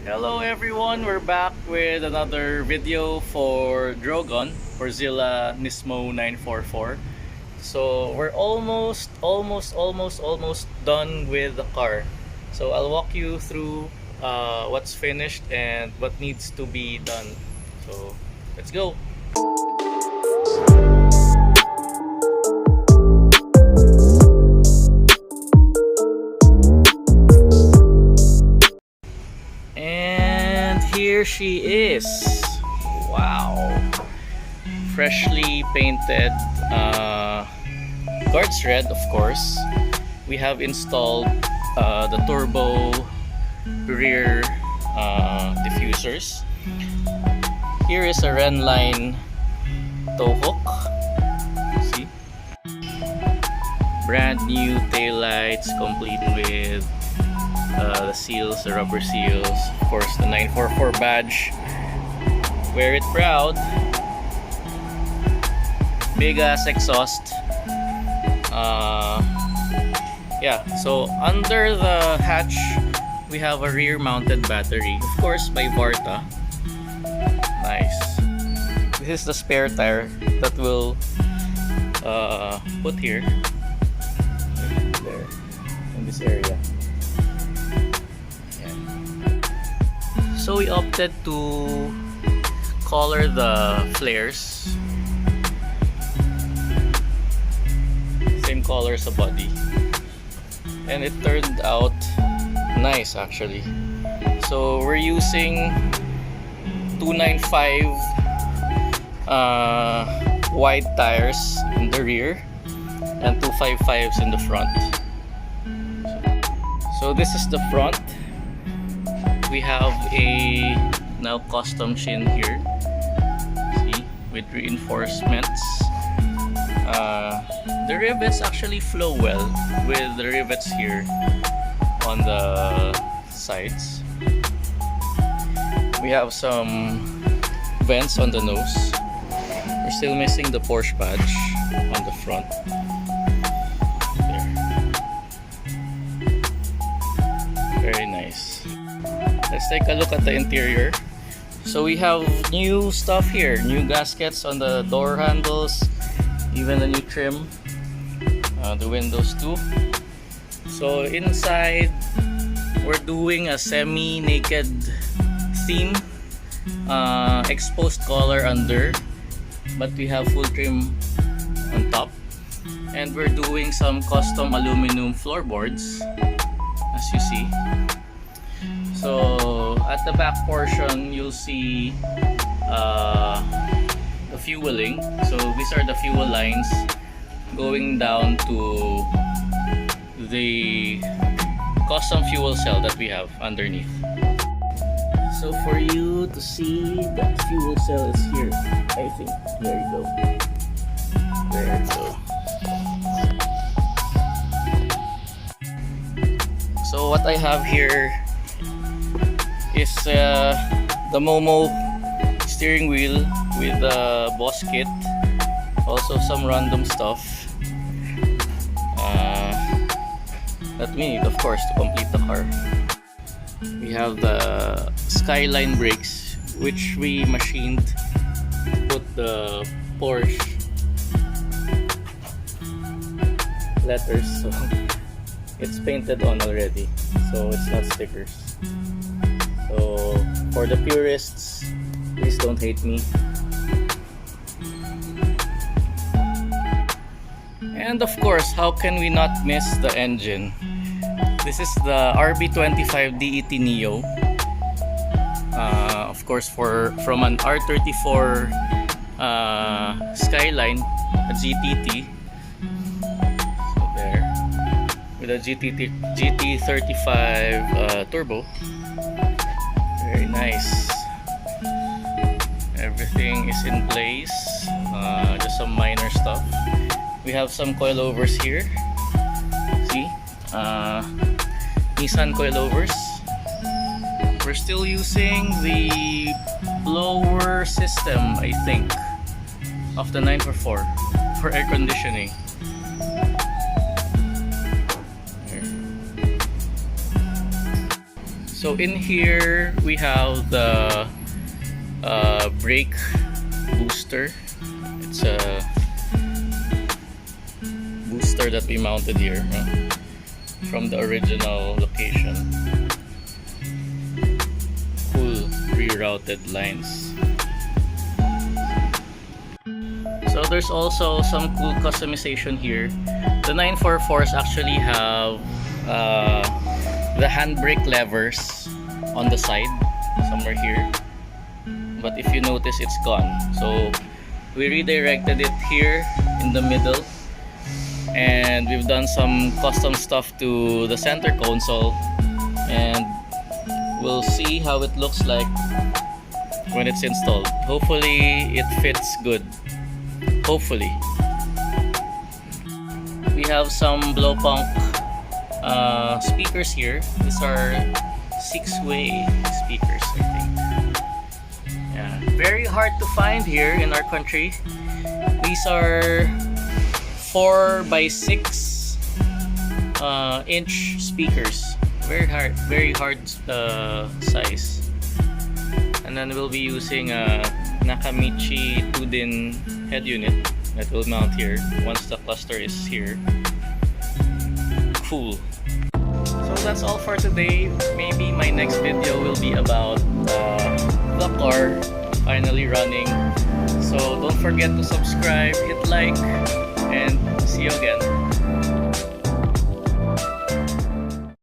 Hello everyone, we're back with another video for Drogon for Zilla Nismo 944. So we're almost done with the car. So I'll walk you through what's finished and what needs to be done. So let's go. And here she is. Wow, freshly painted, guards red, of course. We have installed the turbo rear diffusers. Here is a Renline tow hook. See, brand new taillights, complete with the seals, the rubber seals, of course the 944 badge. Wear it proud. Big ass exhaust. Yeah, so under the hatch we have a rear mounted battery, of course by Varta. Nice. This is the spare tire that we'll put here, there, in this area. So we opted to color the flares same color as the body, and it turned out nice actually. So we're using 295 wide tires in the rear and 255s in the front. So this is the front. We have a now custom chin here, see, with reinforcements. The rivets actually flow well with the rivets here on the sides. We have some vents on the nose. We're still missing the Porsche badge on the front. There. Very nice. Let's take a look at the interior. So we have new stuff here, new gaskets on the door handles, even a new trim, the windows too. So inside we're doing a semi-naked theme, exposed collar under, but we have full trim on top, and we're doing some custom aluminum floorboards as you see. So at the back portion you'll see the fueling. So these are the fuel lines going down to the custom fuel cell that we have underneath. So for you to see, the fuel cell is here, I think. There you go. There you go. So what I have here is the Momo steering wheel with the boss kit, also some random stuff that we need, of course, to complete the car. We have the Skyline brakes, which we machined to put the Porsche letters, so it's painted on already, so it's not stickers. So for the purists, please don't hate me. And of course, how can we not miss the engine? This is the RB25 DET Neo. Of course, from an R34 Skyline, a GTT. So there, with a GT35 turbo. Very nice. Everything is in place. Just some minor stuff. We have some coilovers here. See? Nissan coilovers. We're still using the blower system, I think, of the 944 for air conditioning. So in here we have the brake booster. It's a booster that we mounted here from the original location. Cool rerouted lines. So there's also some cool customization here. The 944s actually have the handbrake levers on the side, somewhere here. But if you notice, it's gone. So we redirected it here in the middle, and we've done some custom stuff to the center console, and we'll see how it looks like when it's installed. Hopefully it fits good. Hopefully. We have some blow punk speakers here. These are 6-way speakers, I think. Yeah, very hard to find here in our country. These are 4x6 inch speakers. Very hard size. And then we'll be using a Nakamichi 2-din head unit that will mount here once the cluster is here. Cool. So that's all for today. Maybe my next video will be about the car finally running. So don't forget to subscribe, hit like, and see you again.